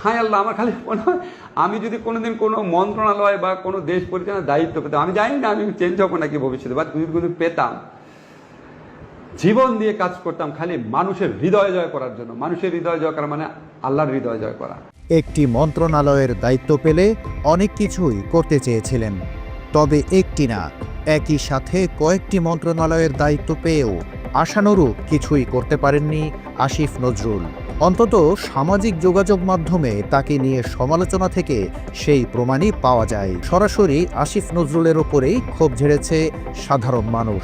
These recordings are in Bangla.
হায় আল্লাহ, আমার খালি মনে হয় আমি যদি কোনোদিন কোনো মন্ত্রণালয় বা কোনো দেশ পরিচালনার দায়িত্ব পেতাম, আমি জানি না আমি চেঞ্জ হবো নাকি ভবিষ্যতে, বা যদি কোনো পেতাম, জীবন দিয়ে কাজ করতাম খালি মানুষের হৃদয় জয় করার জন্য। মানুষের হৃদয় জয় করা মানে আল্লাহর হৃদয় জয় করা। একটি মন্ত্রণালয়ের দায়িত্ব পেলে অনেক কিছুই করতে চেয়েছিলেন, তবে একটি না, একই সাথে কয়েকটি মন্ত্রণালয়ের দায়িত্ব পেয়েও আশানুরূপ কিছুই করতে পারেননি আসিফ নজরুল। অন্তত সামাজিক যোগাযোগ মাধ্যমে তাকে নিয়ে সমালোচনা থেকে সেই প্রমাণই পাওয়া যায়। সরাসরি আসিফ নজরুলের ওপরেই ক্ষোভ ঝেড়েছে সাধারণ মানুষ।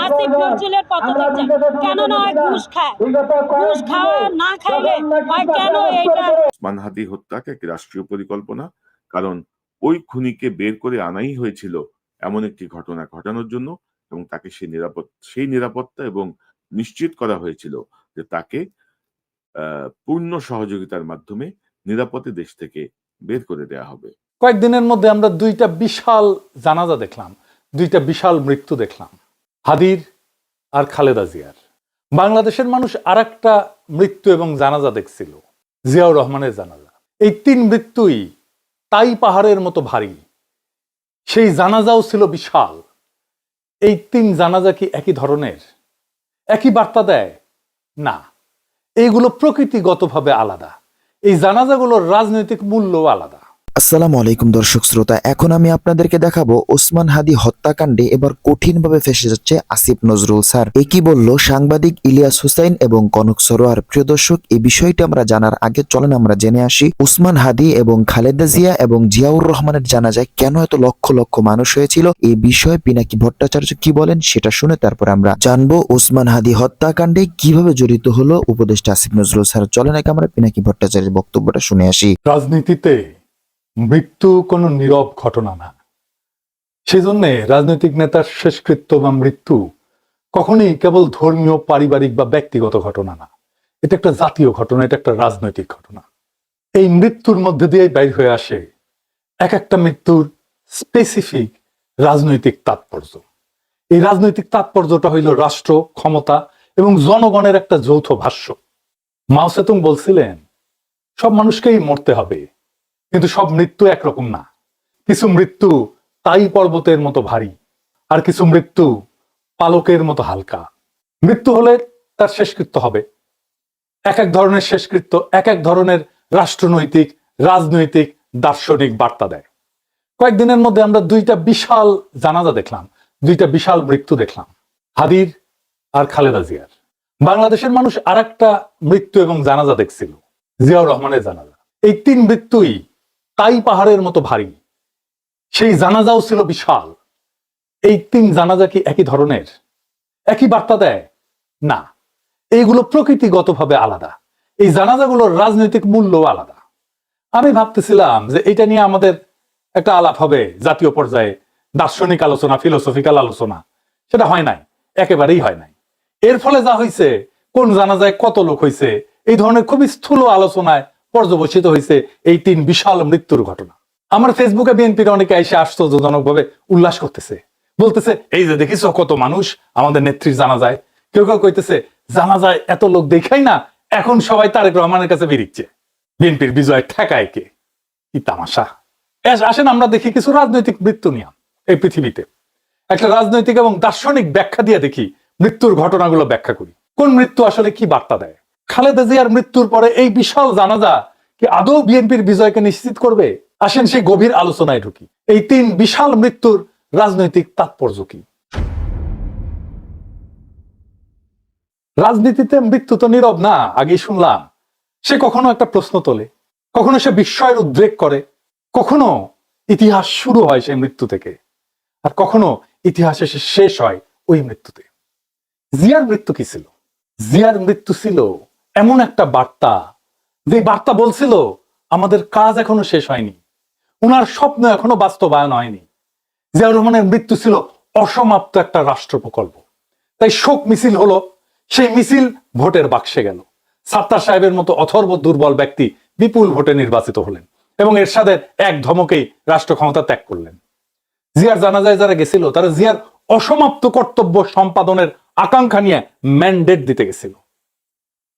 আসিফ নজরুলের পদত্যাগ কেন নয়, ঘুষ খায়, ঘুষ খাওয়া না খাইলে হয় কেন এইটা? ওসমান হাদী হত্যাকে একটি রাষ্ট্রীয় পরিকল্পনা, কারণ ওই খুনিকে বের করে আনাই হয়েছিল এমন একটি ঘটনা ঘটানোর জন্য, এবং তাকে সেই নিরাপত্তা এবং নিশ্চিত করা হয়েছিল যে তাকে পূর্ণ সহযোগিতার মাধ্যমে নিরাপদে দেশ থেকে বের করে দেয়া হবে। কয়েকদিনের মধ্যে আমরা দুইটা বিশাল জানাজা দেখলাম, দুইটা বিশাল মৃত্যু দেখলাম, হাদির আর খালেদা জিয়ার। বাংলাদেশের মানুষ আর একটা মৃত্যু এবং জানাজা দেখছিল, জিয়াউর রহমানের জানাজা। এই তিন মৃত্যুই তাই পাহাড়ের মতো ভারী, সেই জানাজাও ছিল বিশাল। এই তিন জানাজা কি একই ধরনের, একই বার্তা দেয়? না, এইগুলো প্রকৃতিগতভাবে আলাদা। এই জানাজাগুলোর রাজনৈতিক মূল্যও আলাদা। আসসালামু আলাইকুম দর্শক শ্রোতা, এখন আমি আপনাদেরকে দেখাবো ওসমান হাদী হত্যাকাণ্ডে এবার কঠিনভাবে ফেঁসে যাচ্ছে আসিফ নজরুল স্যার। একই বলল সাংবাদিক ইলিয়াস হুসাইন এবং কনক সরোয়ার। প্রিয় দর্শক, এই বিষয়টি আমরা জানার আগে চলেন আমরা জেনে আসি ওসমান হাদী এবং খালেদা জিয়া এবং জিয়াউর রহমানের জানাজায় কেন এত লক্ষ লক্ষ মানুষ হয়েছিল। এই বিষয়ে পিনাকি ভট্টাচার্য কি বলেন সেটা শুনে তারপর আমরা জানবো ওসমান হাদী হত্যাকাণ্ডে কিভাবে জড়িত হলো উপদেষ্টা আসিফ নজরুল স্যার। চলেন আগে আমরা পিনাকি ভট্টাচার্যের বক্তব্যটা শুনে আসি। রাজনীতিতে মৃত্যু কোনো নীরব ঘটনা না, সেজন্য রাজনৈতিক নেতার শেষকৃত্য বা মৃত্যু কখনোই কেবল ধর্মীয়, পারিবারিক বা ব্যক্তিগত ঘটনা না। এটা একটা জাতীয় ঘটনা, এটা একটা রাজনৈতিক ঘটনা। এই মৃত্যুর মধ্যে দিয়ে বাইর হয়ে আসে এক একটা মৃত্যুর স্পেসিফিক রাজনৈতিক তাৎপর্য। এই রাজনৈতিক তাৎপর্যটা হইল রাষ্ট্র, ক্ষমতা এবং জনগণের একটা যৌথ ভাষ্য। মাও সেতুং বলছিলেন, সব মানুষকেই মরতে হবে, কিন্তু সব মৃত্যু একরকম না। কিছু মৃত্যু তাই পর্বতের মতো ভারী, আর কিছু মৃত্যু পালকের মতো হালকা। মৃত্যু হলে তার শেষকৃত্য হবে। এক এক ধরনের শেষকৃত্য এক এক ধরনের রাষ্ট্রনৈতিক, রাজনৈতিক, দার্শনিক বার্তা দেয়। কয়েকদিনের মধ্যে আমরা দুইটা বিশাল জানাজা দেখলাম, দুইটা বিশাল মৃত্যু দেখলাম, হাদির আর খালেদা জিয়ার। বাংলাদেশের মানুষ আর একটা মৃত্যু এবং জানাজা দেখছিল, জিয়াউর রহমানের জানাজা। এই তিন মৃত্যুই তাই পাহাড়ের মতো ভারী, সেই জানাজাও ছিল বিশাল। এই তিন জানাজা কি একই ধরনের, একই বার্তা দেয়? না, এইগুলো প্রকৃতিগতভাবে আলাদা। এই জানাজাগুলোর রাজনৈতিক মূল্যও আলাদা। আমি ভাবতেছিলাম যে এটা নিয়ে আমাদের একটা আলাপ হবে জাতীয় পর্যায়ে, দার্শনিক আলোচনা, ফিলোসফিক্যাল আলোচনা। সেটা হয় নাই, একেবারেই হয় নাই। এর ফলে যা হয়েছে, কোন জানাজায় কত লোক হয়েছে, এই ধরনের খুবই স্থূল আলোচনায় পর্যবসিত হয়েছে এই তিন বিশাল মৃত্যুর ঘটনা। আমার ফেসবুকে বিএনপির অনেকে এসে আশ্চর্যজনক ভাবে উল্লাস করতেছে, বলতেছে এই যে দেখিস কত মানুষ আমাদের নেত্রীর জানাজায়। কেউ কেউ কইতেছে জানাজায় এত লোক দেখাই না, এখন সবাই তারেক রহমানের কাছে বেরিচ্ছে, বিএনপির বিজয় ঠেকায় কে। কি তামাশা! আসেন আমরা দেখি কিছু রাজনৈতিক মৃত্যু নিয়ে এই পৃথিবীতে, একটা রাজনৈতিক এবং দার্শনিক ব্যাখ্যা দিয়ে দেখি মৃত্যুর ঘটনাগুলো ব্যাখ্যা করি, কোন মৃত্যু আসলে কি বার্তা দেয়। খালেদা জিয়ার মৃত্যুর পরে এই বিশাল জানাজা কি আদৌ বিএনপির বিজয়কে নিশ্চিত করবে? আসেন সেই গভীর আলোচনায় ঢুকি। এই তিন বিশাল মৃত্যুর রাজনৈতিক তাৎপর্য কি? রাজনীতিতে মৃত্যু তো নীরব না, আগেই শুনলাম। সে কখনো একটা প্রশ্ন তোলে, কখনো সে বিস্ময়ের উদ্রেক করে, কখনো ইতিহাস শুরু হয় সেই মৃত্যু থেকে, আর কখনো ইতিহাস এসে শেষ হয় ওই মৃত্যুতে। জিয়ার মৃত্যু কি ছিল? জিয়ার মৃত্যু ছিল এমন একটা বার্তা, যে বার্তা বলছিল আমাদের কাজ এখনো শেষ হয়নি, উনার স্বপ্ন এখনো বাস্তবায়ন হয়নি। জিয়াউর রহমানের মৃত্যু ছিল অসমাপ্ত একটা রাষ্ট্র প্রকল্প। তাই শোক মিছিল হলো, সেই মিছিল ভোটের বাক্সে গেল। সাত্তার সাহেবের মতো অথর্ব দুর্বল ব্যক্তি বিপুল ভোটে নির্বাচিত হলেন এবং এরশাদের এক ধমকেই রাষ্ট্র ক্ষমতা ত্যাগ করলেন। জিয়ার জানাজায় যারা গেছিল তারা জিয়ার অসমাপ্ত কর্তব্য সম্পাদনের আকাঙ্ক্ষা নিয়ে ম্যান্ডেট দিতে গেছিল।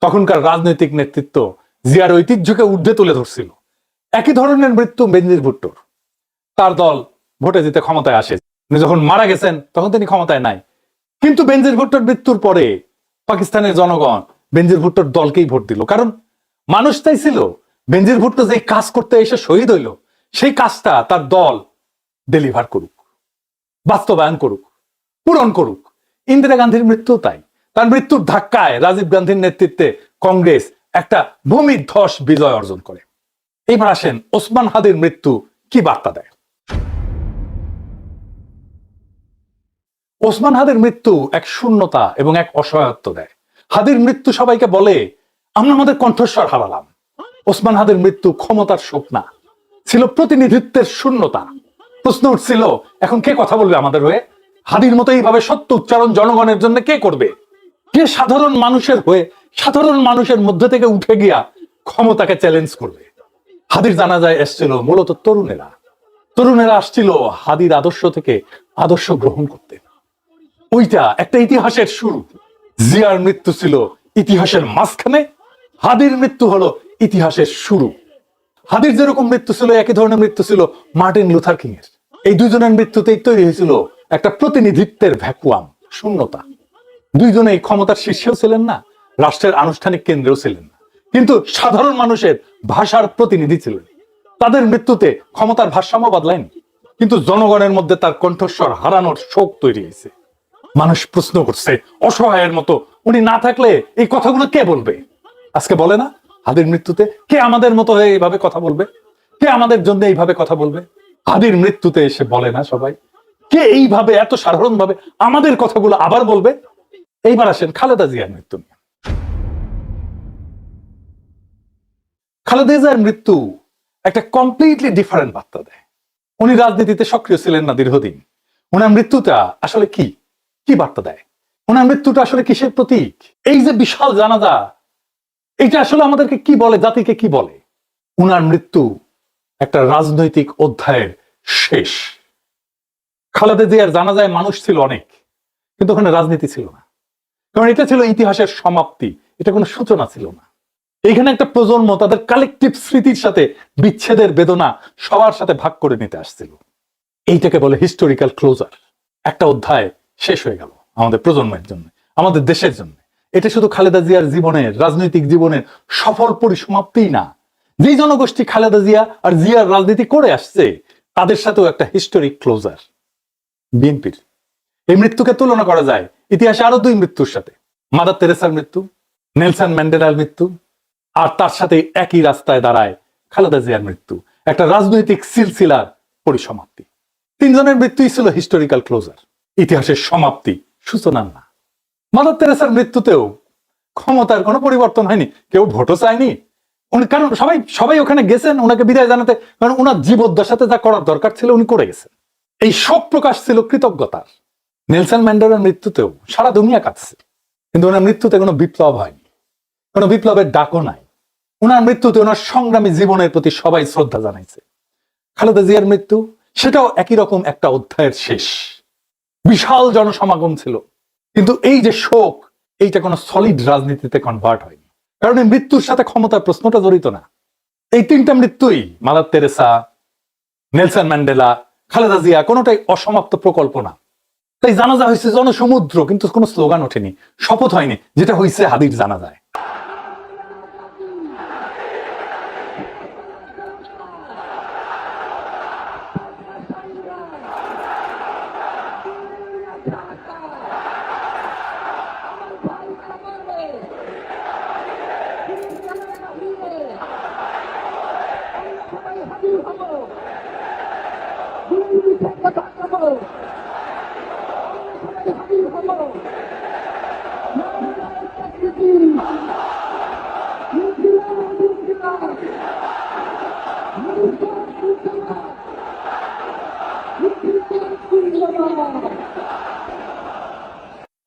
তখনকার রাজনৈতিক নেতৃত্ব জিয়ার ঐতিহ্যকে ঊর্ধ্বে তুলে ধরছিল। একই ধরনের মৃত্যু বেনজির ভুট্টোর। তার দল ভোটে জিতে ক্ষমতায় আসে, উনি যখন মারা গেছেন তখন তিনি ক্ষমতায় নাই। কিন্তু বেনজির ভুট্টোর মৃত্যুর পরে পাকিস্তানের জনগণ বেনজির ভুট্টোর দলকেই ভোট দিল, কারণ মানুষ চাইছিল বেনজির ভুট্টো যে কাজ করতে এসে শহীদ হইল সেই কাজটা তার দল ডেলিভার করুক, বাস্তবায়ন করুক, পূরণ করুক। ইন্দিরা গান্ধীর মৃত্যু তাই। তার মৃত্যুর ধাক্কায় রাজীব গান্ধীর নেতৃত্বে কংগ্রেস একটা ভূমিধ্বস বিজয় অর্জন করে। এবার আসেন ওসমান হাদির মৃত্যু কি বার্তা দেয়। ওসমান হাদির মৃত্যু এক শূন্যতা এবং এক অসহায়ত্ব দেয়। হাদির মৃত্যু সবাইকে বলে আমরা আমাদের কণ্ঠস্বর হারালাম। ওসমান হাদির মৃত্যু ক্ষমতার শোক না, ছিল প্রতিনিধিত্বের শূন্যতা। প্রশ্ন উঠছিল এখন কে কথা বলবে আমাদের হয়ে? হাদির মতো এইভাবে সত্য উচ্চারণ জনগণের জন্য কে করবে? কে সাধারণ মানুষের হয়ে সাধারণ মানুষের মধ্যে থেকে উঠে গিয়া ক্ষমতাকে চ্যালেঞ্জ করবে? হাদির জানাজায় এসছিল মূলত তরুণেরা আসছিল হাদির আদর্শ থেকে আদর্শ গ্রহণ করতে। ওইটা একটা ইতিহাসের শুরু। জিয়ার মৃত্যু ছিল ইতিহাসের মাঝখানে, হাদির মৃত্যু হলো ইতিহাসের শুরু। হাদির যেরকম মৃত্যু ছিল একই ধরনের মৃত্যু ছিল মার্টিন লুথার কিং এর। এই দুজনের মৃত্যুতেই তৈরি হয়েছিল একটা প্রতিনিধিত্বের ভ্যাকুয়াম, শূন্যতা। দুইজনেই ক্ষমতার শীর্ষেও ছিলেন না, রাষ্ট্রের আনুষ্ঠানিক কেন্দ্রেও ছিলেন না, কিন্তু সাধারণ মানুষের ভাষার প্রতিনিধি ছিলেন। তাদের মৃত্যুতে ক্ষমতার ভারসাম্য বদলায়নি, কিন্তু জনগণের মধ্যে তার কণ্ঠস্বর হারানোর শোক তৈরি হয়েছে। মানুষ প্রশ্ন করছে অসহায়ের মতো, উনি না থাকলে এই কথাগুলো কে বলবে? আজকে বলে না হাদির মৃত্যুতে কে আমাদের মতো হয়ে এইভাবে কথা বলবে? কে আমাদের জন্য এইভাবে কথা বলবে? হাদির মৃত্যুতে এসে বলে না সবাই কে এইভাবে এত সাধারণ ভাবে আমাদের কথাগুলো আবার বলবে? এইবার আসেন খালেদা জিয়ার মৃত্যু নিয়ে। খালেদা জিয়ার মৃত্যু একটা কমপ্লিটলি ডিফারেন্ট বার্তা দেয়। উনি রাজনীতিতে সক্রিয় ছিলেন না দীর্ঘদিন। ওনার মৃত্যুটা আসলে কি বার্তা দেয়? ওনার মৃত্যুটা আসলে কিসের প্রতীক? এই যে বিশাল জানাজা, এটা আসলে আমাদেরকে কি বলে, জাতিকে কি বলে? ওনার মৃত্যু একটা রাজনৈতিক অধ্যায়ের শেষ। খালেদা জিয়ার জানাজায় মানুষ ছিল অনেক, কিন্তু ওখানে রাজনীতি ছিল না, কারণ এটা ছিল ইতিহাসের সমাপ্তি, এটা কোনো সূচনা ছিল না। এখানে একটা প্রজন্ম তাদের কালেকটিভ স্মৃতির সাথে বিচ্ছেদের বেদনা সবার সাথে ভাগ করে নিতে আসছিল। এইটাকে বলে হিস্টোরিক্যাল ক্লোজার। একটা অধ্যায় শেষ হয়ে গেল আমাদের প্রজন্মের জন্য, আমাদের দেশের জন্য। এটা শুধু খালেদা জিয়ার জীবনের, রাজনৈতিক জীবনের সফল পরিসমাপ্তিই না, যে জনগোষ্ঠী খালেদা জিয়া আর জিয়ার রাজনীতি করে আসছে তাদের সাথেও একটা হিস্টোরিক ক্লোজার। বিএনপির এই মৃত্যুকে তুলনা করা যায় ইতিহাসে আরো দুই মৃত্যুর সাথে, মাদার তেরেসার মৃত্যু, নেলসন ম্যান্ডেলার মৃত্যু, আর তার সাথে একই রাস্তায় দাঁড়ায় খালেদা জিয়ার মৃত্যু, একটা রাজনৈতিক সিলসিলার পরিসমাপ্তি। তিনজনের মৃত্যুই ছিল হিস্টোরিক্যাল ক্লোজার, ইতিহাসের সমাপ্তি, সূচনা না। মাদার তেরেসার মৃত্যুতেও ক্ষমতার কোনো পরিবর্তন হয়নি, কেউ ভোটও চায়নি। কারণ সবাই ওখানে গেছেন ওনাকে বিদায় জানাতে, কারণ ওনার জীবদ্দশাতে যা করার দরকার ছিল উনি করে গেছেন। এই শোক প্রকাশ ছিল কৃতজ্ঞতার। নেলসন ম্যান্ডেলার মৃত্যুতেও সারা দুনিয়া কাঁদছে, কিন্তু ওনার মৃত্যুতে কোনো বিপ্লব হয়নি, কোনো বিপ্লবের ডাকও নাই। ওনার মৃত্যুতে ওনার সংগ্রামী জীবনের প্রতি সবাই শ্রদ্ধা জানাইছে। খালেদা জিয়ার মৃত্যু, সেটাও একই রকম একটা অধ্যায়ের শেষ। বিশাল জনসমাগম ছিল, কিন্তু এই যে শোক, এইটা কোনো সলিড রাজনীতিতে কনভার্ট হয়নি, কারণ এই মৃত্যুর সাথে ক্ষমতার প্রশ্নটা জড়িত না। এই তিনটা মৃত্যুই, Mother Teresa, Nelson Mandela, Khaleda Zia, কোনোটাই অসমাপ্ত প্রকল্প না। তাই জানাজা হয়েছে জনসমুদ্র, কিন্তু কোনো স্লোগান ওঠেনি, শপথ হয়নি, যেটা হয়েছে হাদির জানাজায়।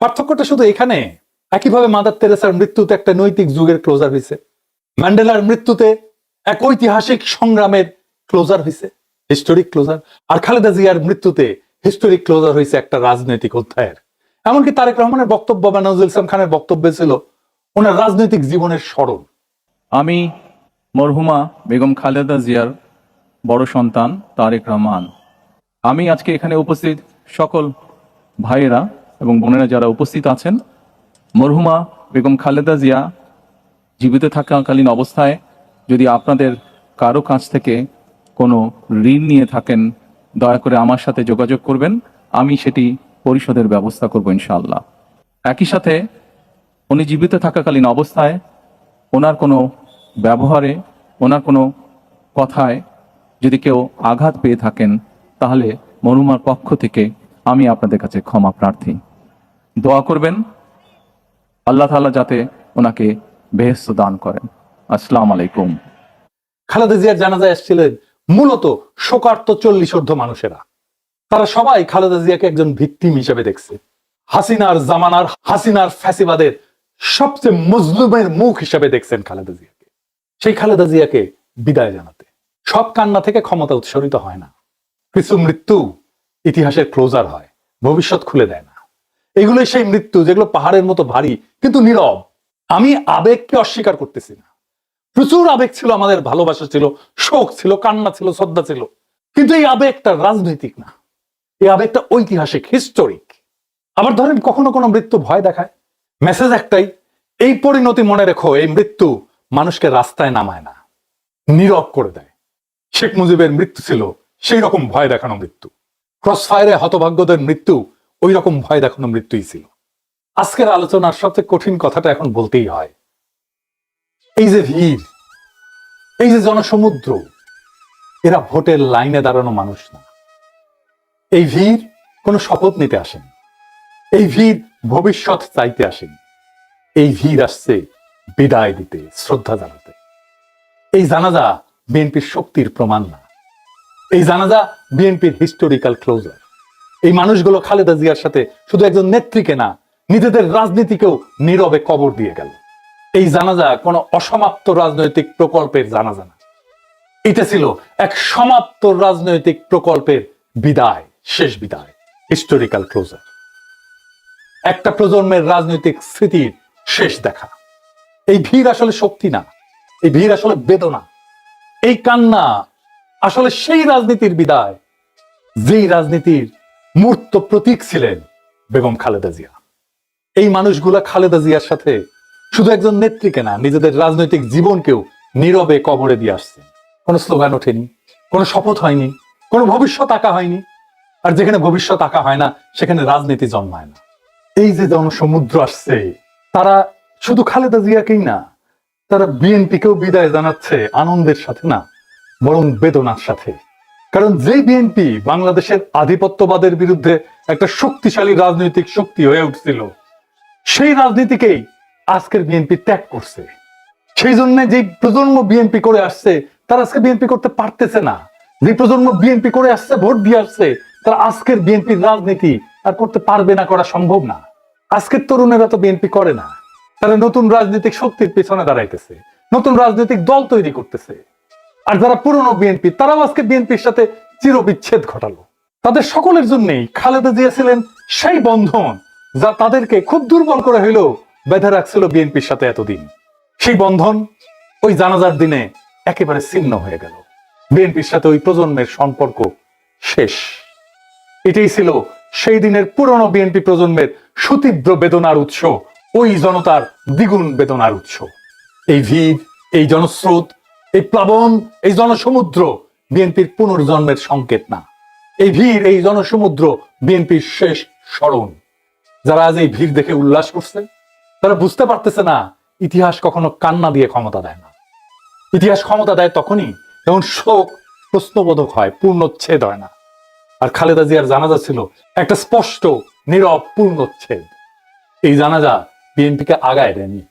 পার্থক্যটা শুধু এখানে। একইভাবে মাদার তেরেসার মৃত্যুতে একটা নৈতিক যুগের ক্লোজার হয়েছে, ম্যান্ডেলার মৃত্যুতে এক ঐতিহাসিক সংগ্রামের ক্লোজার হয়েছে, হিস্টোরিক ক্লোজার, আর খালেদা জিয়ার মৃত্যুতে হিস্টোরিক ক্লোজার হয়েছে একটা রাজনৈতিক অধ্যায়ের। এমনকি তারেক রহমানের বক্তব্য বা নজরুল ইসলাম খানের বক্তব্য ছিল ওনার রাজনৈতিক জীবনের স্মরণ। আমি মরহুমা বেগম খালেদা জিয়ার বড় সন্তান তারেক রহমান। আমি আজকে এখানে উপস্থিত সকল ভাইয়েরা এবং বোনেরা যারা উপস্থিত আছেন, মরহুমা বেগম খালেদা জিয়া জীবিত থাকাকালীন অবস্থায় যদি আপনাদের কারো কাছ থেকে কোনো ঋণ নিয়ে থাকেন, দয়া করে আমার সাথে যোগাযোগ করবেন, আমি সেটি পরিশোধের ব্যবস্থা করব ইনশাআল্লাহ। একই সাথে উনি জীবিত থাকাকালীন অবস্থায় ওনার কোনো ব্যবহারে, ওনার কোনো কথায় যদি কেউ আঘাত পেয়ে থাকেন, তাহলে মরহুমার পক্ষ থেকে আমি আপনাদের কাছে ক্ষমা প্রার্থী। দোয়া করবেন আল্লাহ তাআলা যাতে ওনাকে বেহেশত দান করেন। আসসালামু আলাইকুম। খালেদা জিয়ার জানাজায় এসেছিলেন মূলত শোকার্ত 40 ঊর্ধ্ব মানুষেরা। তারা সবাই খালেদা জিয়াকে একজন ভিকটিম হিসেবে দেখছে, হাসিনার জামানার, হাসিনার ফ্যাসিবাদের সবচেয়ে মজলুমের মুখ হিসেবে দেখছেন খালেদা জিয়াকে। সেই খালেদা জিয়াকে বিদায় জানাতে সব কান্না থেকে ক্ষমতা উৎসরিত হয় না। কিছু মৃত্যু ইতিহাসের ক্লোজার হয়, ভবিষ্যৎ খুলে দেয় না। এগুলোই সেই মৃত্যু যেগুলো পাহাড়ের মতো ভারী কিন্তু নীরব। আমি আবেগকে অস্বীকার করতেছি না, প্রচুর আবেগ ছিল, আমাদের ভালোবাসা ছিল, শোক ছিল, কান্না ছিল, শ্রদ্ধা ছিল, কিন্তু এই আবেগটা রাজনৈতিক না, এই আবেগটা ঐতিহাসিক, হিস্টোরিক। আবার ধরেন কখনো কোনো মৃত্যু ভয় দেখায়, মেসেজ একটাই, এই পরিণতি মনে রেখো, এই মৃত্যু মানুষকে রাস্তায় নামায় না, নীরব করে দেয়। শেখ মুজিবের মৃত্যু ছিল সেই রকম ভয় দেখানো মৃত্যু, ক্রসফায়ারে হতভাগ্যদের মৃত্যু ওই রকম ভয় দেখানো মৃত্যুই ছিল। আজকের আলোচনার সবচেয়ে কঠিন কথাটা এখন বলতেই হয়, এই যে ভিড়, এই যে জনসমুদ্র, এরা ভোটের লাইনে দাঁড়ানো মানুষ না। এই ভিড় কোনো শপথ নিতে আসেন, এই ভিড় ভবিষ্যৎ চাইতে আসেন, এই ভিড় আসছে বিদায় দিতে, শ্রদ্ধা জানাতে। এই জানাজা বিএনপির শক্তির প্রমাণ না, এই জানাজা বিএনপির হিস্টোরিক্যাল ক্লোজার। এই মানুষগুলো খালেদা জিয়ার সাথে শুধু একজন নেত্রীকে না, নিজেদের রাজনীতিকেও নীরবে কবর দিয়ে গেল। এই জানাজা কোনো অসমাপ্ত রাজনৈতিক প্রকল্পের জানাজা না, এটা ছিল এক সমাপ্ত রাজনৈতিক প্রকল্পের বিদায়, শেষ বিদায়, হিস্টোরিক্যাল ক্লোজার। একটা প্রজন্মের রাজনৈতিক স্মৃতির শেষ দেখা। এই ভিড় আসলে শক্তি না, এই ভিড় আসলে বেদনা, এই কান্না আসলে সেই রাজনীতির বিদায়, যেই রাজনীতির মূর্ত প্রতীক ছিলেন বেগম খালেদা জিয়া। এই মানুষগুলা খালেদা জিয়ার সাথে শুধু একজন নেত্রীকে না, নিজেদের রাজনৈতিক জীবনকেও নীরবে কবরে দিয়ে আসছেন। কোনো স্লোগান ওঠেনি, কোনো শপথ হয়নি, কোনো ভবিষ্যৎ আঁকা হয়নি। আর যেখানে ভবিষ্যৎ আঁকা হয় না, সেখানে রাজনীতি জন্মায় না। এই যে জনসমুদ্র আসছে, তারা শুধু খালেদা জিয়াকেই না, তারা বিএনপিকেও বিদায় জানাচ্ছে আনন্দের সাথে না, বরং বেদনার সাথে। কারণ যে বিএনপি বাংলাদেশের আধিপত্যবাদের বিরুদ্ধে একটা শক্তিশালী রাজনৈতিক শক্তি হয়ে উঠছিল, সেই রাজনীতিকেই আজকের বিএনপি ত্যাগ করছে। সেই জন্য যে প্রজন্ম বিএনপি করে আসছে, তারা আজকে বিএনপি করতে পারতেছে না। যে প্রজন্ম বিএনপি করে আসছে, ভোট দিয়ে আসছে, তারা আজকের বিএনপির রাজনীতি আর করতে পারবে না, করা সম্ভব না। আজকের তরুণেরা তো বিএনপি করে না, তারা নতুন রাজনৈতিক শক্তির পেছনে দাঁড়াইতেছে, নতুন রাজনৈতিক দল তৈরি করতেছে। আর যারা পুরনো বিএনপি, তারাও আজকে বিএনপির সাথে চিরবিচ্ছেদ ঘটালো। তাদের সকলের জন্যই খালেদা জিয়া ছিলেন সেই বন্ধন যা তাদেরকে খুব দুর্বল করে হইলেও বেঁধে রাখছিল বিএনপির সাথে এতদিন। সেই বন্ধন ওই জানাজার দিনে একেবারে ছিন্ন হয়ে গেল। বিএনপির সাথে ওই প্রজন্মের সম্পর্ক শেষ। এটাই ছিল সেই দিনের পুরনো বিএনপি প্রজন্মের সুতীব্র বেদনার উৎস, ওই জনতার দ্বিগুণ বেদনার উৎস। এই ভিড়, এই জনস্রোত, এই প্লাবন, এই জনসমুদ্র বিএনপির পুনর্জন্মের সংকেত না। এই ভিড়, এই জনসমুদ্র বিএনপির শেষ স্মরণ। যারা আজ এই ভিড় দেখে উল্লাস করছে, তারা বুঝতে পারতেছে না ইতিহাস কখনো কান্না দিয়ে ক্ষমতা দেয় না। ইতিহাস ক্ষমতা দেয় তখনই যখন শোক প্রশ্নবোধক হয়, পূর্ণচ্ছেদ হয় না। আর খালেদা জিয়ার জানাজা ছিল একটা স্পষ্ট নীরব পূর্ণচ্ছেদ। এই জানাজা বিএনপিকে আগায় দেয়নি,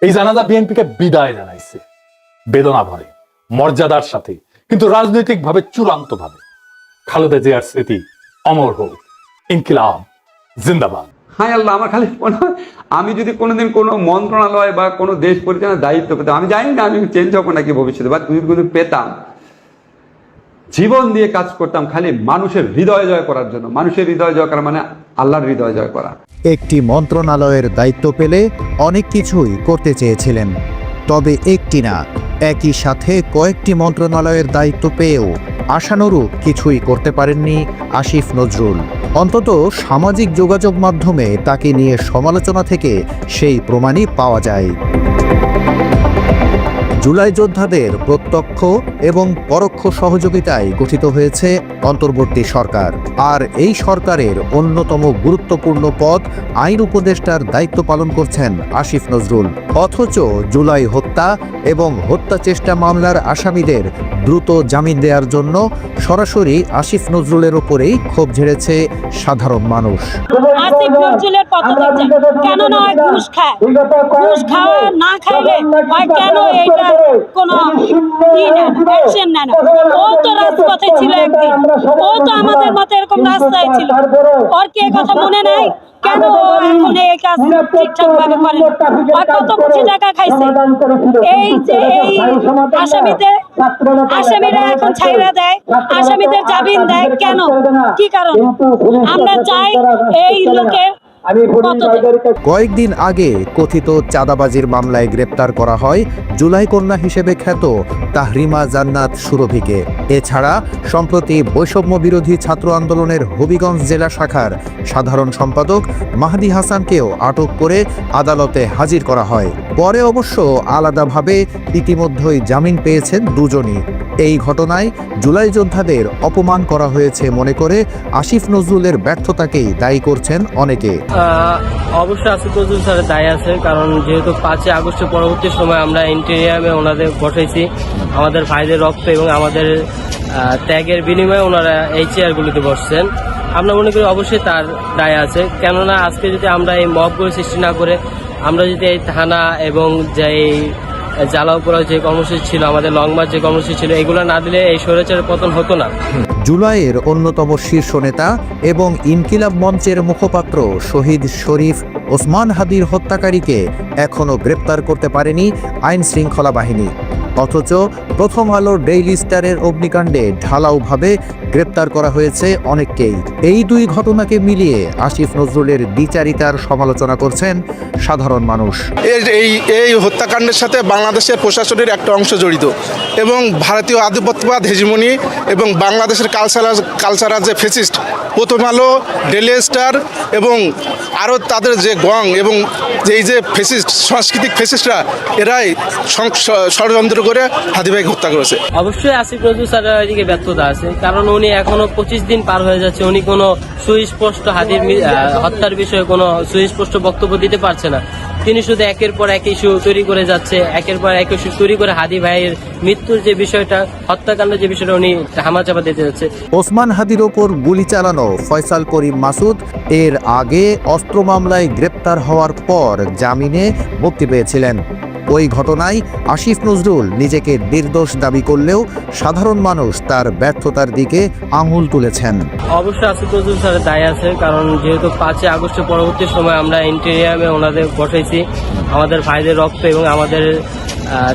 এই জানাজা বিএনপিকে বিদায় জানাইছে, বেদনা ভরে, মর্যাদার সাথে, কিন্তু রাজনৈতিক ভাবে চূড়ান্ত ভাবে। খালেদা জিয়ার স্মৃতি অমর হোক। ইনকিলাব জিন্দাবাদ। হায় আল্লাহ, আমার খালি মনে হয় আমি যদি কোনোদিন কোনো মন্ত্রণালয় বা কোনো দেশ পরিচালনার দায়িত্ব পেতাম, আমি জানি না আমি চেঞ্জ হবো নাকি ভবিষ্যতে, বা কিন্তু পেতাম, জীবন দিয়ে কাজ করতাম খালি মানুষের হৃদয় জয় করার জন্য। মানুষের হৃদয় জয় করা মানে আল্লাহর হৃদয় জয় করা। একটি মন্ত্রণালয়ের দায়িত্ব পেলে অনেক কিছুই করতে চেয়েছিলেন, তবে একটি না, একই সাথে কয়েকটি মন্ত্রণালয়ের দায়িত্ব পেয়েও আশানুরূপ কিছুই করতে পারেননি আসিফ নজরুল। অন্তত সামাজিক যোগাযোগ মাধ্যমে তাকে নিয়ে সমালোচনা থেকে সেই প্রমাণই পাওয়া যায়। জুলাই যোদ্ধাদের প্রত্যক্ষ এবং পরোক্ষ সহযোগিতায় গঠিত হয়েছে অন্তর্বর্তী সরকার। আর এই সরকারের অন্যতম গুরুত্বপূর্ণ পদ আইন উপদেষ্টার দায়িত্ব পালন করছেন আসিফ নজরুল। অথচ জুলাই হত্যা এবং হত্যা চেষ্টা মামলার আসামিদের দ্রুত জামিন দেওয়ার জন্য সরাসরি আসিফ নজরুলের ওপরেই ক্ষোভ ঝেড়েছে সাধারণ মানুষ। আসিফ নজরুলের পদত্যাগ কেন নয়, ঘুষ খায়, ঘুষ খাওয়া না খাইলে হয় কেন এইটা কোনো অ্যাকশন নেয় না? ও তো রাজপথে ছিল একদিন, ও তো আমাদের মতো এরকম রাস্তায় ছিল, ওর কি কথা মনে নাই? কেন এখন এই কাজ ঠিকঠাক ভাবে করে? আর কত কোটি টাকা খাইছে এই যে এই আসামিরা এখন ছাইরা দেয়, আসামিদের জামিন দেয় কেন? কি কারণ? আমরা চাই এই লোকের কয়েকদিন আগে কথিত চাঁদাবাজির মামলায় গ্রেপ্তার করা হয় জুলাই কন্যা হিসেবে খ্যাত তাহরিমা জান্নাত সুরভিকে। এছাড়া সম্প্রতি বৈষম্য বিরোধী ছাত্র আন্দোলনের হবিগঞ্জ জেলা শাখার সাধারণ সম্পাদক মাহদি হাসানকেও আটক করে আদালতে হাজির করা হয়। পরে অবশ্য আলাদাভাবে ইতিমধ্যেই জামিন পেয়েছেন দুজনই। এই ঘটনায় জুলাই যোদ্ধাদের অপমান করা হয়েছে মনে করে আসিফ নজরুলের ব্যর্থতাকেই দায়ী করছেন অনেকে। অবশ্যই আসিফ নজরুল স্যারের দায় আছে, কারণ যেহেতু 5 আগস্টের পরবর্তী সময় আমরা ইন্টেরিয়ামে ওনাদের বসাইছি, আমাদের ভাইদের রক্ত এবং আমাদের ত্যাগের বিনিময়ে ওনারা এই চেয়ারগুলিতে বসছেন। আমরা মনে করি অবশ্যই তার দায় আছে, কেননা আজকে যদি আমরা এই মবগুলো সৃষ্টি না করে, আমরা যদি এই থানা এবং যে জ্বালাও করা যে কর্মসূচি ছিল, আমাদের লং মার্চ যে কর্মসূচি ছিল, এগুলো না দিলে এই স্বৈরাচারের পতন হতো না। জুলাইয়ের অন্যতম শীর্ষ নেতা এবং ইনকিলাব মঞ্চের মুখপাত্র শহীদ শরীফ ওসমান হাদির হত্যাকারীকে এখনও গ্রেপ্তার করতে পারেনি আইন শৃঙ্খলা বাহিনী। অথচ প্রথম আলো ডেইলি স্টারের অগ্নিকাণ্ডে ঢালাওভাবে গ্রেপ্তার করা হয়েছে অনেককেই। এই দুই ঘটনাকে মিলিয়ে আসিফ নজরুলের দ্বিচারিতার সমালোচনা করছেন সাধারণ মানুষ। এই হত্যাকাণ্ডের সাথে বাংলাদেশের প্রশাসনের একটা অংশ জড়িত এবং ভারতীয় আধিপত্যবাদ হেজিমনি এবং বাংলাদেশের কালচারাল যে ফেসিস্ট, প্রথম আলো, ডেইলি স্টার এবং আরও তাদের যে গং এবং এই যে ফেসিস্ট সাংস্কৃতিক ফেসিস্টরা, এরাই ষড়যন্ত্র করে হাদি ভাইকে হত্যা করেছে। অবশ্যই আসিফ নজরুল স্যারের এদিকে ব্যর্থতা আছে, কারণ উনি এখনো 25 দিন পার হয়ে যাচ্ছে, উনি কোনো সুস্পষ্ট হাদির হত্যার বিষয়ে কোনো সুস্পষ্ট বক্তব্য দিতে পারছে না। তিনি শুধু একের পর এক ইস্যু তৈরি করে যাচ্ছে, একের পর এক ইস্যু তৈরি করে হাদি ভাইয়ের মৃত্যুর যে বিষয়টা, হত্যাকাণ্ডের যে বিষয়টা উনি হামাচাপা দিতে যাচ্ছে। ওসমান হাদির ওপর গুলি চালানো ফয়সাল করিম মাসুদ এর আগে অস্ত্র মামলায় গ্রেপ্তার হওয়ার পর জামিনে মুক্তি পেয়েছিলেন। ওই ঘটনায় আসিফ নজরুল নিজেকে নির্দোষ দাবি করলেও সাধারণ মানুষ তার ব্যর্থতার দিকে আঙুল তুলেছেন। অবশ্যই আসিফ নজরুল স্যারের দায় আছে, কারণ যেহেতু 5 আগস্টের পরবর্তী সময় আমরা ইন্টেরিয়ামে ওনাদের বসাইছি, আমাদের ভাইদের রক্ত এবং আমাদের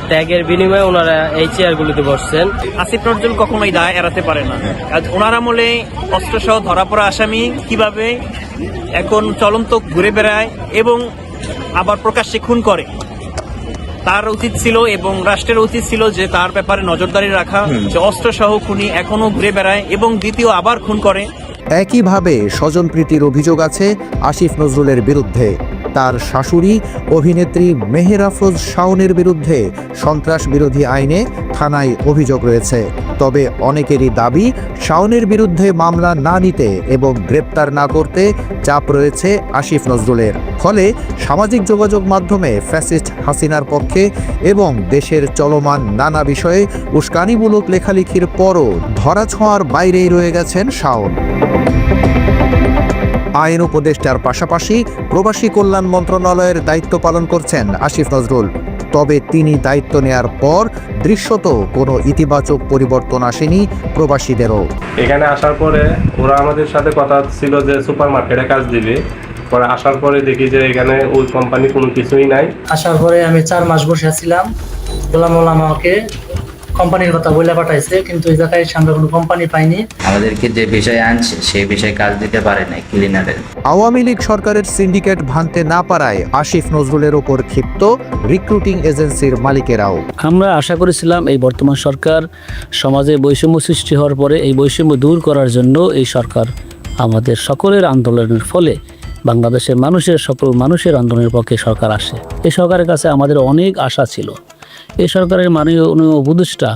ত্যাগের বিনিময়ে ওনারা এই চেয়ারগুলিতে বসছেন। আসিফ নজরুল কখনোই দায় এড়াতে পারে না। ওনার আমলে অস্ত্রসহ ধরা পড়া আসামি কিভাবে এখন চলন্ত ঘুরে বেড়ায় এবং আবার প্রকাশ্যে খুন করে, তার উচিত ছিল এবং রাষ্ট্রের উচিত ছিল যে তার ব্যাপারে নজরদারি রাখা, যে অস্ত্রসহ খুনি এখনো ঘুরে বেড়ায় এবং দ্বিতীয় আবার খুন করে। একইভাবে স্বজনপ্রীতির অভিযোগ আছে আসিফ নজরুলের বিরুদ্ধে। তার শাশুড়ি অভিনেত্রী মেহের আফরোজ শাওনের বিরুদ্ধে সন্ত্রাস বিরোধী আইনে থানায় অভিযোগ রয়েছে। তবে অনেকেরই দাবি শাওনের বিরুদ্ধে মামলা না নিতে এবং গ্রেপ্তার না করতে চাপ রয়েছে আসিফ নজরুলের। ফলে সামাজিক যোগাযোগ মাধ্যমে ফ্যাসিস্ট হাসিনার পক্ষে এবং দেশের চলমান নানা বিষয়ে উস্কানিমূলক লেখালেখির পরও ধরাছোঁয়ার বাইরেই রয়ে গেছেন শাওন। আইন উপদেষ্টার পাশাপাশি প্রবাসী কল্যাণ মন্ত্রণালয়ের দায়িত্ব পালন করছেন আসিফ নজরুল। তবে তিনি দায়িত্ব নেয়ার পর দৃশ্যত কোনো ইতিবাচক পরিবর্তন আসেনি প্রবাসীদেরও। এখানে আসার পরে ওরা আমাদের সাথে কথা ছিল যে সুপার মার্কেটে কাজ দিবে, পরে আসার পরে দেখি যে এখানে ওই কোম্পানি কোনো কিছুই নাই। আসার পরে আমি 4 মাস বসে ছিলাম, গোলাম আমাকে কোম্পানির কথা বলে পাঠাইছে, কিন্তু ওই জায়গায় আমরা কোনো কোম্পানি পাইনি। আমাদেরকে যে বিষয়ে আনছে সেই বিষয়ে কাজ দিতে পারে না ক্লিনারের। আওয়ামী লীগ সরকারের সিন্ডিকেট ভাঙতে না পারায় আসিফ নজরুলের ওপর ক্ষিপ্ত রিক্রুটিং এজেন্সির মালিকেরাও। আমরা আশা করেছিলাম এই বর্তমান সরকার সমাজে বৈষম্য সৃষ্টি হওয়ার পরে এই বৈষম্য দূর করার জন্য এই সরকার আমাদের সকলের আন্দোলনের ফলে বাংলাদেশের সকল মানুষের আন্দোলনের পক্ষে সরকার আসে। এই সরকারের কাছে আমাদের অনেক আশা ছিল। এই সরকারের মাননীয় উপদেষ্টা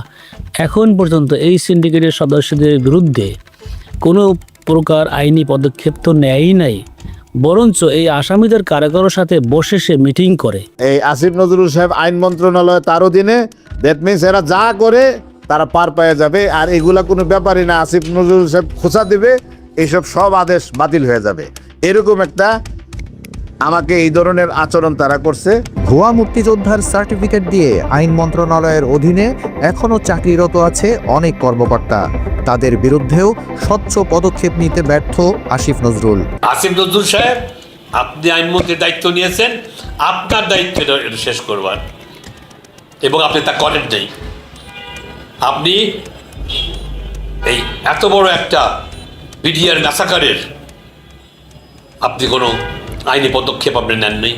এখন পর্যন্ত এই সিন্ডিকেটের সদস্যদের বিরুদ্ধে কোনো প্রকার আইনি পদক্ষেপ তো নেয়ই নাই, বরঞ্চ এই আসামিদের কারাগারের সাথে বসে সে মিটিং করে। এই আসিফ নজরুল সাহেব আইন মন্ত্রণালয় তার অধীনে, দ্যাট মিনস এরা যা করে তারা পার পেয়ে যাবে, আর এগুলা কোনো ব্যাপারই না। আসিফ নজরুল সাহেব খোঁচা দিবে, এইসব সব আদেশ বাতিল হয়ে যাবে, এরকম একটা আমাকে এই ধরনের আচরণ তারা করছে। ভুয়া মুক্তিযোদ্ধার সার্টিফিকেট দিয়ে আইন মন্ত্রণালয়ের অধীনে এখনো চাকরিরত আছে অনেক কর্মকর্তা। তাদের বিরুদ্ধেও স্বচ্ছ পদক্ষেপ নিতে ব্যর্থ আসিফ নজরুল। আসিফ নজরুল সাহেব, আপনি আইনমন্ত্রীর দায়িত্ব নিয়েছেন, আপনার দায়িত্ব এটা শেষ করবার, এবং আপনি তা করেন নাই। আপনি এই এত বড় একটা বিডিআর ম্যাসাকারের আপনি কোনো আইনি পদক্ষেপ আপনি নেন নাই।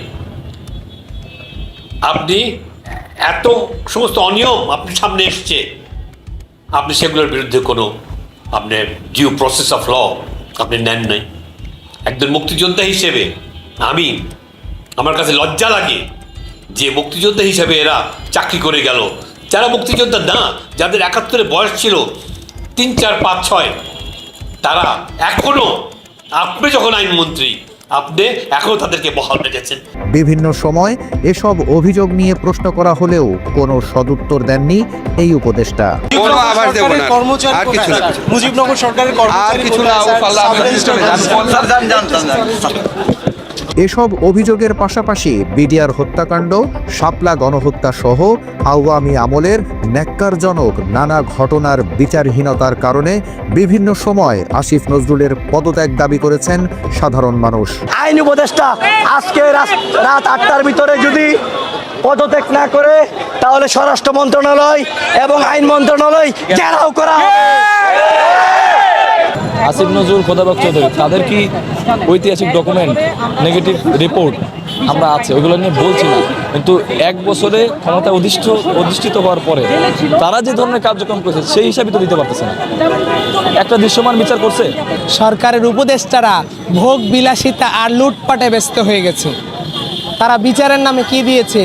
আপনি এত সমস্ত অনিয়ম আপনার সামনে এসছে, আপনি সেগুলোর বিরুদ্ধে কোনো আপনি ডিউ প্রসেস অফ ল আপনি নেন নাই। একজন মুক্তিযোদ্ধা হিসেবে আমার কাছে লজ্জা লাগে যে মুক্তিযোদ্ধা হিসেবে এরা চাকরি করে গেল, যারা মুক্তিযোদ্ধা না, যাদের ৭১ বয়স ছিল ৩, ৪, ৫, ৬, তারা এখনো, আপনি যখন আইনমন্ত্রী, আপনি এখনো তাদেরকে বহাল রেখেছেন। বিভিন্ন সময় এসব অভিযোগ নিয়ে প্রশ্ন করা হলেও কোনো সদুত্তর দেননি এই উপদেষ্টা। মুজিবনগর সরকারের এসব অভিযোগের পাশাপাশি বিডিআর হত্যাকাণ্ড, শাপলা গণহত্যা সহ আওয়ামী আমলের ন্যাক্কারজনক নানা ঘটনার বিচারহীনতার কারণে বিভিন্ন সময় আসিফ নজরুলের পদত্যাগ দাবি করেছেন সাধারণ মানুষ। আইন উপদেষ্টা আজকে রাত ৮টার ভিতরে যদি পদত্যাগ না করে, তাহলে স্বরাষ্ট্র মন্ত্রণালয় এবং আইন মন্ত্রণালয় ঘেরাও করা হবে। আসিফ নজরুল, খোদাবক চৌধুরী, তাদের কি ঐতিহাসিক ডকুমেন্ট, নেগেটিভ রিপোর্ট আমরা আছে, ওইগুলো নিয়ে বলছি না, কিন্তু ১ বছরে ক্ষমতা অধিষ্ঠিত হওয়ার পরে তারা যে ধরনের কার্যক্রম করেছে সেই হিসাবে তো দিতে পারতেছে না। একটা দৃশ্যমান বিচার করছে। সরকারের উপদেষ্টারা ভোগ বিলাসিতা আর লুটপাটে ব্যস্ত হয়ে গেছে। তারা বিচারের নামে কি দিয়েছে?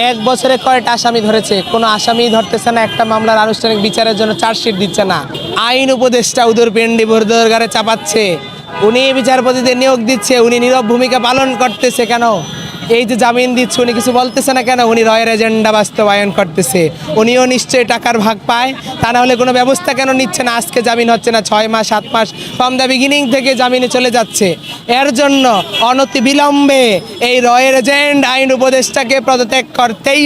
1 বছরে কয়টা আসামি ধরেছে? কোনো আসামি ধরতেছে না, একটা মামলার আনুষ্ঠানিক বিচারের জন্য চার্জশিট দিচ্ছে না। আইন উপদেষ্টা উদর পেন্ডি ভোরদরগারে চাপাচ্ছে, উনি বিচারপতিদের নিয়োগ দিচ্ছে, উনি নীরব ভূমিকা পালন করতেছে কেন? এই যে জামিন দিচ্ছে, উনি কিছু বলতেছে না কেন? উনি রয়ের এজেন্ডা বাস্তবায়ন করতেছে। উনিও নিশ্চয়ই টাকার ভাগ পায়, তা না হলে কোনো ব্যবস্থা কেন নিচ্ছে না? আজকে জামিন হচ্ছে না, 6 মাস 7 মাস ফ্রম দ্য বিগিনিং থেকে জামিনে চলে যাচ্ছে। এর জন্য অনতি বিলম্বে এই রয়ের এজেন্ট আইন উপদেষ্টাকে পদত্যাগ করতেই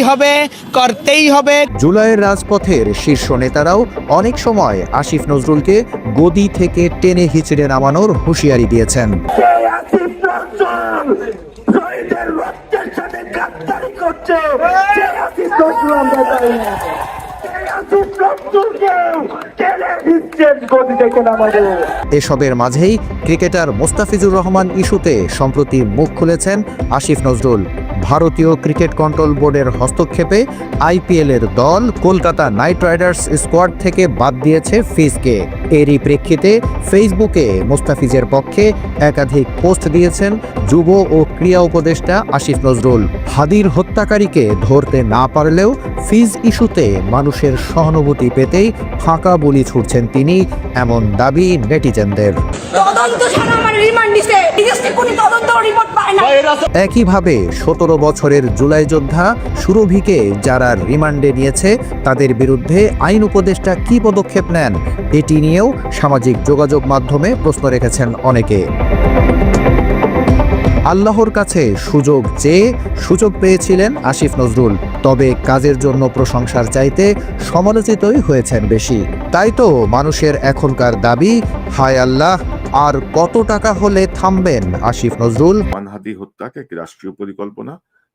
হবে। জুলাইয়ের রাজপথের শীর্ষ নেতারাও অনেক সময় আসিফ নজরুলকে গদি থেকে টেনে হিচড়ে নামানোর হুঁশিয়ারি দিয়েছেন। এসবের মাঝেই ক্রিকেটার মোস্তাফিজুর রহমান ইস্যুতে সম্প্রতি মুখ খুলেছেন আসিফ নজরুল। ভারতীয় ক্রিকেট কন্ট্রোল বোর্ডের হস্তক্ষেপে আইপিএলের দল কলকাতা নাইট রাইডার্স স্কোয়াড থেকে বাদ দিয়েছে ফিজকে। এরই প্রেক্ষিতে ফেসবুকে মোস্তাফিজের পক্ষে একাধিক পোস্ট দিয়েছেন যুব ও ক্রীড়া উপদেষ্টা আসিফ নজরুল। হাদির হত্যাকারীকে ধরতে না পারলেও ফিজ ইস্যুতে মানুষের সহানুভূতি পেতেই ফাঁকা বলি ছুটছেন তিনি, এমন দাবি নেটিজেনদের। একইভাবে 17 বছরের জুলাই যোদ্ধা সুরভিকে যারা রিমান্ডে নিয়েছে তাদের বিরুদ্ধে আইন উপদেষ্টা কী পদক্ষেপ নেন, এটি নিয়েও সামাজিক যোগাযোগ মাধ্যমে প্রশ্ন রেখেছেন অনেকে। আল্লাহর কাছে সুযোগ চেয়ে সুযোগ পেয়েছিলেন আসিফ নজরুল, তবে কাজের জন্য প্রশংসার চাইতে সমালোচিতই হয়েছেন বেশি। তাই তো মানুষের এখনকার দাবি, হায় আল্লাহ, আর কত টাকা হলে থামবেন আসিফ নজরুল? মানহাদি হত্যাকে একটি রাষ্ট্রীয় পরিকল্পনা,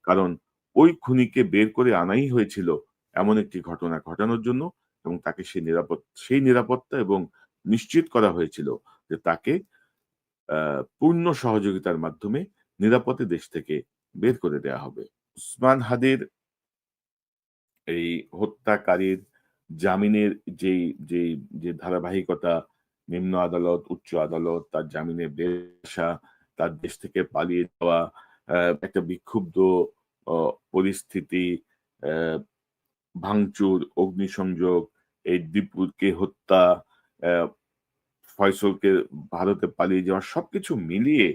কারণ ওই খুনিকে বের করে আনাই হয়েছিল এমন একটি ঘটনা ঘটানোর জন্য, এবং তাকে সেই নিরাপত্তা এবং নিশ্চিত করা হয়েছিল যে তাকে পূর্ণ সহযোগিতার মাধ্যমে নিরাপদে দেশ থেকে বের করে দেয়া হবে। উসমান হাদির এই হত্যাকারীর জামিনের যে ধারাবাহিকতা, নিম্ন আদালত, উচ্চ আদালত, তার জামিনে বের আসা, তার দেশ থেকে পালিয়ে যাওয়া, একটা বিক্ষুব্ধ পরিস্থিতি, ভাঙচুর, অগ্নিসংযোগ, এই দীপুকে হত্যা, ফয়সলকে ভারতে পালিয়ে যাওয়া, সবকিছু মিলিয়ে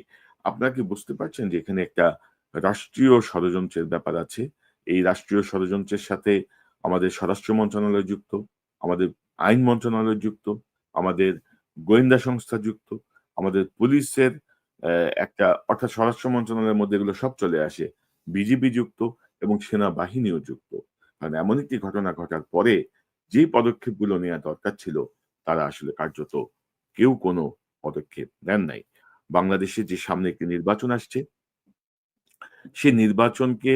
আপনারা কি বুঝতে পারছেন যে এখানে একটা রাষ্ট্রীয় ষড়যন্ত্রের ব্যাপার আছে? এই রাষ্ট্রীয় ষড়যন্ত্রের সাথে আমাদের স্বরাষ্ট্র মন্ত্রণালয় যুক্ত, আমাদের আইন মন্ত্রণালয় যুক্ত, আমাদের গোয়েন্দা সংস্থা যুক্ত, আমাদের পুলিশের একটা, অর্থাৎ স্বরাষ্ট্র মন্ত্রণালয়ের মধ্যে এগুলো সব চলে আসে, বিজিবি যুক্ত এবং সেনাবাহিনীও যুক্ত। কারণ এমন একটি ঘটনা ঘটার পরে যে পদক্ষেপগুলো নেওয়া দরকার ছিল তারা আসলে কার্যত কেউ কোনো পদক্ষেপ নেন নাই। বাংলাদেশে যে সামনে একটি নির্বাচন আসছে, সে নির্বাচনকে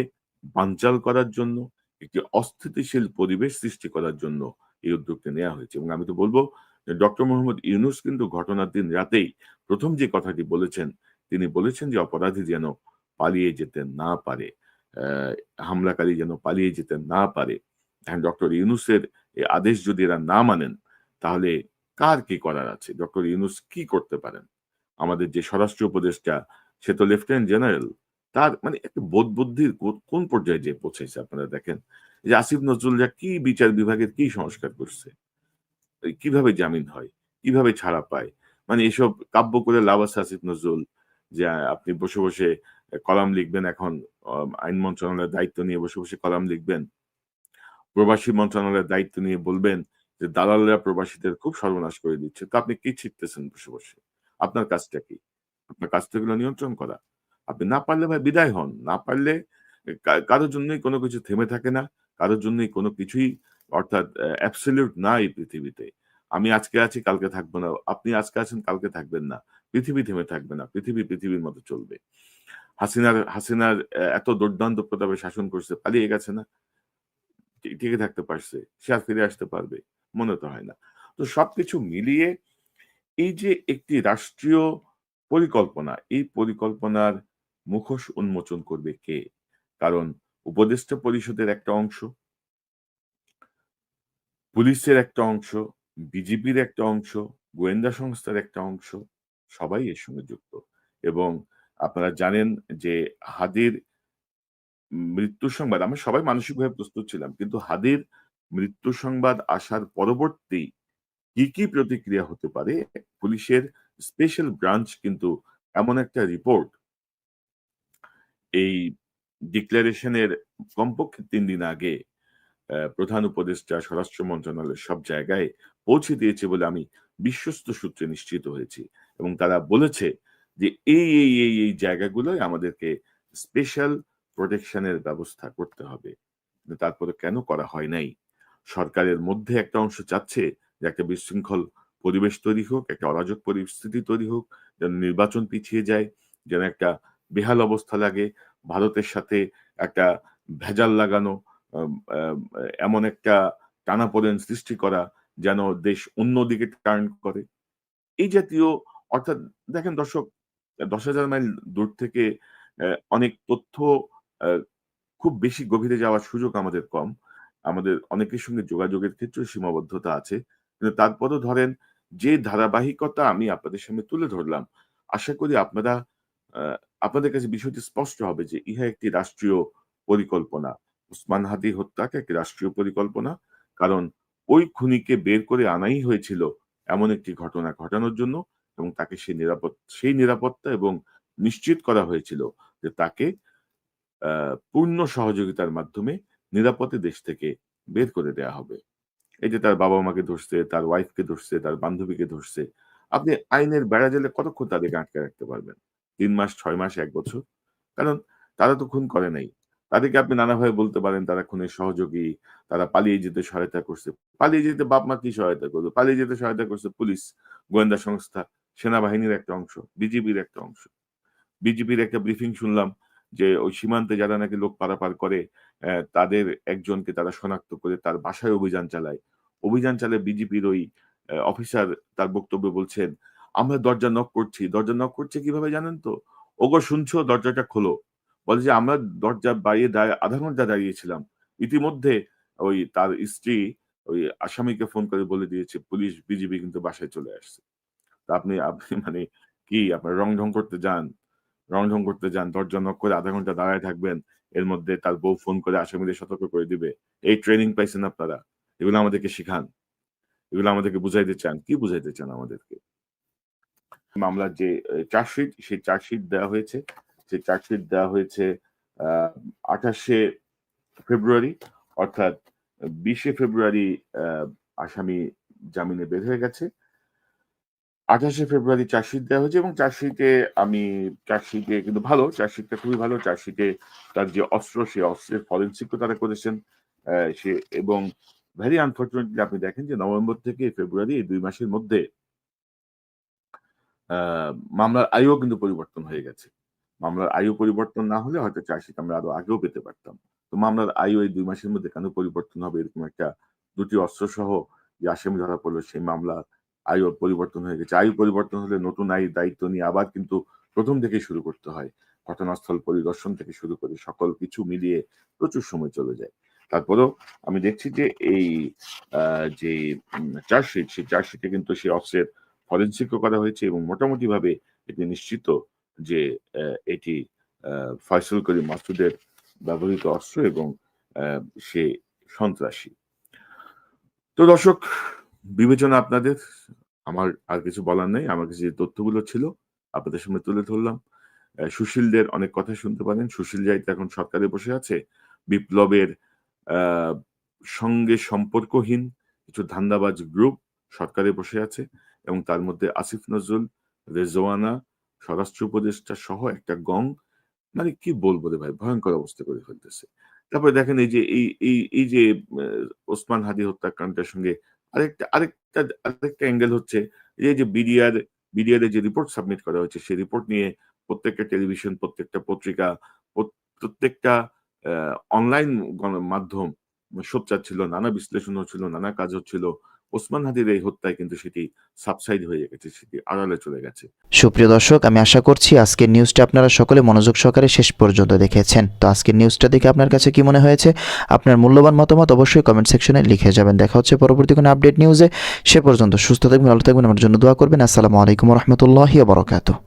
বানচাল করার জন্য, একটি অস্থিতিশীল পরিবেশ সৃষ্টি করার জন্য এই উদ্যোগটা নেওয়া হয়েছে। এবং আমি তো বলবো ডক্টর মোহাম্মদ ইউনূস কিন্তু ঘটনার দিন রাতেই প্রথম যে কথাটি বলেছেন, তিনি বলেছেন যে অপরাধী যেন পালিয়ে যেতে না পারে, হামলাকারী যেন পালিয়ে যেতে না পারে। এখন ডক্টর ইউনূসের এই আদেশ যদি এরা না মানেন, তাহলে কার কি করার আছে? ডক্টর ইউনূস কি করতে পারেন? আমাদের যে স্বরাষ্ট্র উপদেষ্টা, সে তো লেফটেন্যান্ট জেনারেল, তার মানে একটা বোধ বুদ্ধির কোন পর্যায়ে যে পৌঁছেছে আপনারা দেখেন। যে আসিফ নজরুলরা কি বিচার বিভাগের কি সংস্কার করছে, কিভাবে জামিন হয়, কিভাবে ছাড়া পায়, মানে এসব কাব্য করে লাভ আছে আসিফ নজরুল? যে আপনি বসে বসে কলাম লিখবেন, এখন আইন মন্ত্রণালয়ের দায়িত্ব নিয়ে বসে বসে কলাম লিখবেন, প্রবাসী মন্ত্রণালয়ের দায়িত্ব নিয়ে বলবেন যে দালালরা প্রবাসীদের খুব সর্বনাশ করে দিচ্ছে। তো আপনি কি শিখতেছেন বসে বসে? আপনার কাজটা কি? আপনার কাজ তো এগুলো নিয়ন্ত্রণ করা। আপনি না পারলে ভাই বিদায় হন। না পারলে কারোর জন্যই কোনো কিছু থেমে থাকে না। কারোর জন্যই কোনো কিছুই, অর্থাৎ অ্যাবসলিউট না এই পৃথিবীতে। আমি আজকে আছি, কালকে থাকবো না। আপনি আজকে আছেন, কালকে থাকবেন না। পৃথিবী থেমে থাকবে না। পৃথিবী পৃথিবীর মতো চলবে। হাসিনার এত দুর্দান্ত প্রতাপে শাসন করছে, পালিয়ে গেছে না? টিকে থাকতে পারছে। সে আর ফিরে আসতে পারবে? মনে তো হয় না। তো সবকিছু মিলিয়ে এই যে একটি রাষ্ট্রীয় পরিকল্পনা, এই পরিকল্পনার মুখোশ উন্মোচন করবে কে? কারণ উপদেষ্টা পরিষদের একটা অংশ, পুলিশের একটা অংশ, বিজিবির একটা অংশ, গোয়েন্দা সংস্থার একটা অংশ, সবাই এর সঙ্গে যুক্ত। এবং আপনারা জানেন যে হাদির মৃত্যু সংবাদ, আমরা সবাই মানসিকভাবে প্রস্তুত ছিলাম, কিন্তু হাদির মৃত্যু সংবাদ আসার পরবর্তী কি প্রতিক্রিয়া হতে পারে, পুলিশের স্পেশাল ব্রাঞ্চ কিন্তু এমন একটা রিপোর্ট এই ডিক্লারেশনের কমপক্ষে ৩ দিন আগে প্রধান উপদেষ্টা, স্বরাষ্ট্র মন্ত্রণালয়ের সব জায়গায় পৌঁছে দিয়েছে বলে আমি বিশ্বস্ত সূত্রে নিশ্চিত হয়েছি। এবং তারা বলেছে যে এই জায়গাগুলোয় আমাদেরকে স্পেশাল প্রোটেকশনের ব্যবস্থা করতে হবে। কিন্তু তারপরে কেন করা হয় নাই? সরকারের মধ্যে একটা অংশ চাচ্ছে যে একটা বিশৃঙ্খল পরিবেশ তৈরি হোক, একটা অরাজক পরিস্থিতি তৈরি হোক, যেন নির্বাচন পিছিয়ে যায়, যেন একটা বেহাল অবস্থা লাগে, ভারতের সাথে একটা ভেজাল লাগানো, এমন একটা টানাপোড়েন সৃষ্টি করা যেন দেশ অন্যদিকে টার্ন করে। এই জাতীয়, অর্থাৎ দেখেন দর্শক, ১০,০০০ মাইল দূর থেকে অনেক তথ্য, খুব বেশি গভীরে যাওয়ার সুযোগ আমাদের কম। আমাদের অনেকের সঙ্গে যোগাযোগের ক্ষেত্রেও সীমাবদ্ধতা আছে। কিন্তু তারপরেও ধরেন যে ধারাবাহিকতা আমি আপনাদের সামনে তুলে ধরলাম, আশা করি আপনাদের কাছে বিষয়টি স্পষ্ট হবে যে ইহা একটি রাষ্ট্রীয় পরিকল্পনা। উসমান হাদি হত্যাকে একটি রাষ্ট্রীয় পরিকল্পনা। কারণ ওই খুনিকে বের করে আনাই হয়েছিল এমন একটি ঘটনা ঘটানোর জন্য, এবং তাকে সেই নিরাপত্তা এবং নিশ্চিত করা হয়েছিল যে তাকে পূর্ণ সহযোগিতার মাধ্যমে নিরাপদে দেশ থেকে বের করে দেয়া হবে। এই যে তার বাবা-মাকে ধরছে, তার ওয়াইফকে ধরছে, তার বান্ধবীকে ধরছে। আপনি আইনের বেড়াজালে কতক্ষণ তাদেরকে আটকে রাখতে পারবেন? ৩ মাস, ৬ মাস, ১ বছর? কারণ তারা তো খুন করে নাই। তাদেরকে আপনি নানাভাবে বলতে পারেন তারা খুনের সহযোগী, তারা পালিয়ে যেতে সহায়তা করছে। পালিয়ে যেতে বাপ-মা কি সহায়তা করবে? পালিয়ে যেতে সহায়তা করছে পুলিশ, গোয়েন্দা সংস্থা, সেনাবাহিনীর একটা অংশ, বিজিবির একটা অংশ। বিজিবির একটা ব্রিফিং শুনলাম যে ওই সীমান্তে যারা নাকি লোক পারাপার করে, তাদের একজনকে তারা শনাক্ত করে তার বাসায় অভিযান চালায়। অভিযান চালায় বিজেপির ওই অফিসার তার বক্তব্যে বলছেন, আমরা দরজা নক করছি। দরজা নক করছে কিভাবে জানেন তো? ওগো শুনছো, দরজাটা খোলো। বলে যে আমরা দরজা বাইরে আধা ঘন্টা দাঁড়িয়েছিলাম। ইতিমধ্যে ওই তার স্ত্রী ওই আসামিকে ফোন করে বলে দিয়েছে পুলিশ বিজিবি কিন্তু বাসায় চলে আসছে। তা আপনি আপনি মানে কি আপনার রং করতে যান, রং করতে যান, দরজা নক করে আধা ঘন্টা দাঁড়ায় থাকবেন। এর মধ্যে তার বউ ফোন করে আসামিদের সতর্ক করে দিবে। এই ট্রেনিং পাইছেন আপনারা? এগুলো আমাদেরকে শিখান। এগুলো আমাদেরকে বুঝাইতে চান। কি বুঝাইতে চান আমাদেরকে? মামলার যে চার্জশিট, সেই চার্জশিট দেওয়া হয়েছে। সেই চার্জশিট দেওয়া হয়েছে 28শে ফেব্রুয়ারি, অর্থাৎ 20শে ফেব্রুয়ারি আসামি জামিনে বের হয়ে গেছে। 28শে ফেব্রুয়ারি চার্জশিট দেওয়া হয়েছে এবং চার্জশিটে কিন্তু ভালো, চার্জশিটটা খুবই ভালো। চার্জশিটে তার যে অস্ত্র, সেই অস্ত্রের ফরেনসিকও তারা করেছেন। সে এবং ভেরি আনফরচুনেটলি আপনি দেখেন যে নভেম্বর থেকে ফেব্রুয়ারি এই 2 মাসের মধ্যে মামলার আয়ুও কিন্তু পরিবর্তন হয়ে গেছে। মামলার আয়ু পরিবর্তন না হলে হয়তো চার্জশিট আমরা আরো আগেও পেতে পারতাম। তো মামলার আয়ু এই 2 মাসের মধ্যে কেন পরিবর্তন হবে? এরকম একটা 2টি অস্ত্রসহ যে আসামি ধরা পড়লো, সেই মামলা আয়ু পরিবর্তন হয়ে গেছে। আয়ু পরিবর্তন হলে নতুন আইনের দায়িত্ব নিয়ে আবার কিন্তু প্রথম থেকে শুরু করতে হয়। ঘটনাস্থল পরিদর্শন থেকে শুরু করে সকল কিছু মিলিয়ে প্রচুর সময় চলে যায়। তারপরেও আমি দেখছি যে এই যে চার্জশিট, সেই চার্জশিটে কিন্তু সেই অস্ত্রের ফরেনসিকও করা হয়েছে এবং মোটামুটি ভাবে এটি নিশ্চিত যে এটি ফয়সাল করিম মাসুদের ব্যবহৃত অস্ত্র এবং সে সন্ত্রাসী। তো দর্শক, বিবেচনা আপনাদের। আমার আর কিছু বলার নেই। আমার কাছে যে তথ্যগুলো ছিল আপনাদের সামনে তুলে ধরলাম। সুশীলদের অনেক কথা শুনতে পারেন। সুশীল যাইতে এখন সরকারে বসে আছে। বিপ্লবের সঙ্গে সম্পর্কহীন কিছু ধান্দাবাজ গ্রুপ সরকারে বসে আছে এবং তার মধ্যে আসিফ নজরুল, রেজওয়ানা, স্বরাষ্ট্র উপদেষ্টা সহ একটা গং, মানে কি বলবো রে ভাই, ভয়ঙ্কর অবস্থা করে ফেলতেছে। তারপরে দেখেন এই যে ওসমান হাদি হত্যাকাণ্ডের সঙ্গে আরেকটা অ্যাঙ্গেল হচ্ছে এই যে বিডিআর যে রিপোর্ট সাবমিট করা হয়েছে, সেই রিপোর্ট নিয়ে প্রত্যেকটা টেলিভিশন, প্রত্যেকটা পত্রিকা, প্রত্যেকটা অনলাইন মাধ্যম সোচ্চার ছিল, নানা বিশ্লেষণ হচ্ছিল, নানা কাজ হচ্ছিল। ওসমান হাদির এই হত্যায় কিন্তু সেটি সাবসাইড হয়ে গেছে, সেটি আড়ালে চলে গেছে। সুপ্রিয় দর্শক, আমি আশা করছি আজকের নিউজটা আপনারা সকলে মনোযোগ সহকারে শেষ পর্যন্ত দেখেছেন। তো আজকের নিউজটা দেখে আপনার কাছে কি মনে হয়েছে? আপনার মূল্যবান মতামত অবশ্যই কমেন্ট সেকশনে লিখে যাবেন। দেখা হচ্ছে পরবর্তী কোনো আপডেট নিউজে। সে পর্যন্ত সুস্থ থাকবেন, ভালো থাকবেন, আমার জন্য দোয়া করবেন। আসসালামু আলাইকুম ওয়া রাহমাতুল্লাহি ওয়া বারাকাতুহু।